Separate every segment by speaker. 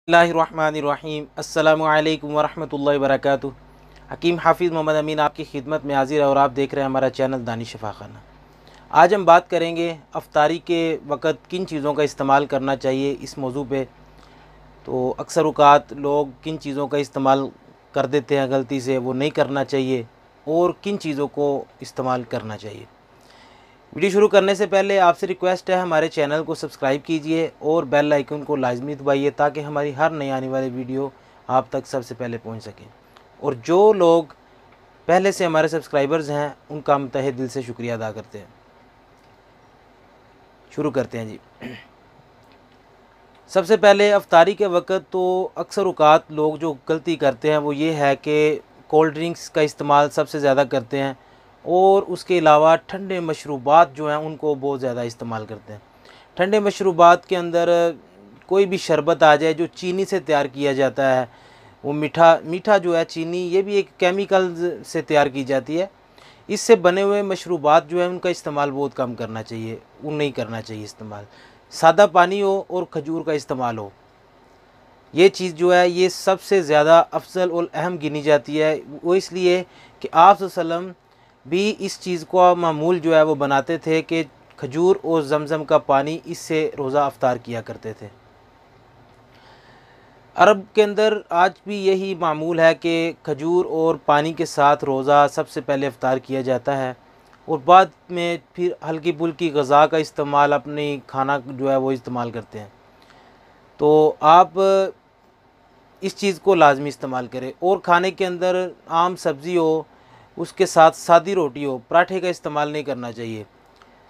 Speaker 1: बिस्मिल्लाहिर्रहमानिर्रहीम अस्सलामुअलैकुम वरहमतुल्लाहि वबरकातुहू। हकीम हाफिज़ मोहम्मद अमीन आपकी खिदमत में हाजिर है और आप देख रहे हैं हमारा चैनल दानिश शफ़ाखाना। आज हम बात करेंगे अफ्तारी के वक़्त किन चीज़ों का इस्तेमाल करना चाहिए इस मौजू पे। तो अक्सर औक़ात लोग किन चीज़ों का इस्तेमाल कर देते हैं गलती से, वो नहीं करना चाहिए, और किन चीज़ों को इस्तेमाल करना चाहिए। वीडियो शुरू करने से पहले आपसे रिक्वेस्ट है, हमारे चैनल को सब्सक्राइब कीजिए और बेल आइकन को लाजमी दबाइए ताकि हमारी हर नई आने वाली वीडियो आप तक सबसे पहले पहुंच सके। और जो लोग पहले से हमारे सब्सक्राइबर्स हैं उनका हम तहे दिल से शुक्रिया अदा करते हैं। शुरू करते हैं जी। सबसे पहले अफ्तारी के वक़्त तो अक्सर औक़ात लोग जो गलती करते हैं वो ये है कि कोल्ड ड्रिंक्स का इस्तेमाल सबसे ज़्यादा करते हैं, और उसके अलावा ठंडे मशरूबात जो हैं उनको बहुत ज़्यादा इस्तेमाल करते हैं। ठंडे मशरूबात के अंदर कोई भी शरबत आ जाए जो चीनी से तैयार किया जाता है, वो मीठा जो है चीनी, ये भी एक केमिकल से तैयार की जाती है। इससे बने हुए मशरूबात जो है उनका इस्तेमाल बहुत कम करना चाहिए, वो नहीं करना चाहिए इस्तेमाल। सादा पानी हो और खजूर का इस्तेमाल हो, ये चीज़ जो है ये सबसे ज़्यादा अफजल और अहम गिनी जाती है। वो इसलिए कि आप सल्लम भी इस चीज़ को मामूल जो है वो बनाते थे कि खजूर और ज़मज़म का पानी, इससे रोज़ा अफ्तार किया करते थे। अरब के अंदर आज भी यही मामूल है कि खजूर और पानी के साथ रोज़ा सबसे पहले अफ्तार किया जाता है, और बाद में फिर हल्की फुल्की ग़ज़ा का इस्तेमाल, अपनी खाना जो है वो इस्तेमाल करते हैं। तो आप इस चीज़ को लाजमी इस्तेमाल करें। और खाने के अंदर आम सब्ज़ी हो, उसके साथ सादी रोटी हो, पराठे का इस्तेमाल नहीं करना चाहिए।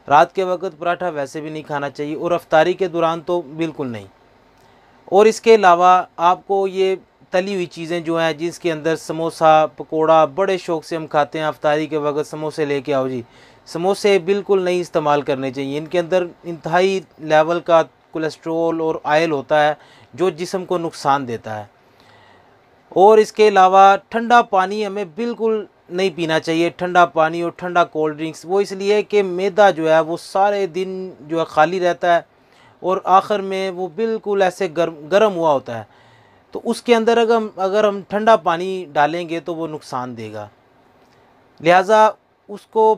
Speaker 1: रात के वक्त पराठा वैसे भी नहीं खाना चाहिए, और अफ्तारी के दौरान तो बिल्कुल नहीं। और इसके अलावा आपको ये तली हुई चीज़ें जो हैं जिसके अंदर समोसा, पकोड़ा बड़े शौक़ से हम खाते हैं, अफ्तारी के वक्त समोसे लेके आओ जी, समोसे बिल्कुल नहीं इस्तेमाल करने चाहिए। इनके अंदर इंतहाई लेवल का कोलेस्ट्रॉल और ऑयल होता है जो जिस्म को नुकसान देता है। और इसके अलावा ठंडा पानी हमें बिल्कुल नहीं पीना चाहिए। ठंडा पानी और ठंडा कोल्ड ड्रिंक्स, वो इसलिए कि मैदा जो है वो सारे दिन जो है खाली रहता है, और आखिर में वो बिल्कुल ऐसे गर्म हुआ होता है। तो उसके अंदर अगर हम ठंडा पानी डालेंगे तो वो नुकसान देगा। लिहाजा उसको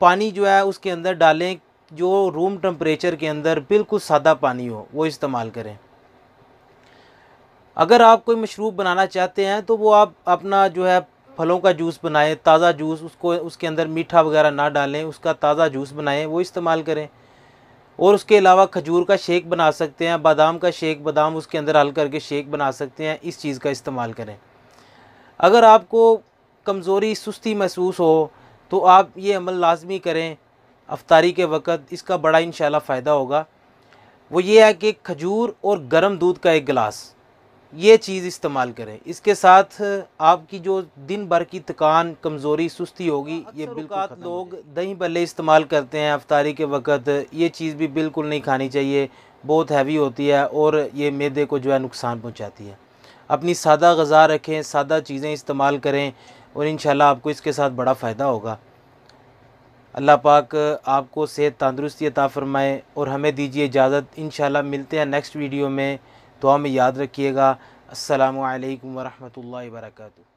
Speaker 1: पानी जो है उसके अंदर डालें जो रूम टेम्परेचर के अंदर बिल्कुल सादा पानी हो, वो इस्तेमाल करें। अगर आप कोई मशरूब बनाना चाहते हैं तो वो आप अपना जो है फलों का जूस बनाएं, ताज़ा जूस, उसको उसके अंदर मीठा वगैरह ना डालें, उसका ताज़ा जूस बनाएं, वो इस्तेमाल करें। और उसके अलावा खजूर का शेक बना सकते हैं, बादाम का शेक, बादाम उसके अंदर हल करके शेक बना सकते हैं, इस चीज़ का इस्तेमाल करें। अगर आपको कमज़ोरी, सुस्ती महसूस हो तो आप ये अमल लाजमी करें अफ्तारी के वक़्त, इसका बड़ा इंशाल्लाह फ़ायदा होगा। वो ये है कि खजूर और गर्म दूध का एक गिलास, ये चीज़ इस्तेमाल करें। इसके साथ आपकी जो दिन भर की थकान, कमज़ोरी, सुस्ती होगी, ये बिल्कुल खत्म हो जाएगी। लोग दही भल्ले इस्तेमाल करते हैं अफ्तारी के वक़्त, ये चीज़ भी बिल्कुल नहीं खानी चाहिए, बहुत हैवी होती है और ये मैदे को जो है नुकसान पहुंचाती है। अपनी सादा ग़िज़ा रखें, सादा चीज़ें इस्तेमाल करें, और इंशाल्लाह आपको इसके साथ बड़ा फ़ायदा होगा। अल्लाह पाक आपको सेहत तंदुरुस्ती अता फ़रमाए, और हमें दीजिए इजाज़त। इंशाल्लाह मिलते हैं नेक्स्ट वीडियो में। दुआ में याद रखिएगा। अस्सलामु अलैकुम वरहमतुल्लाहि वबरकातुहू।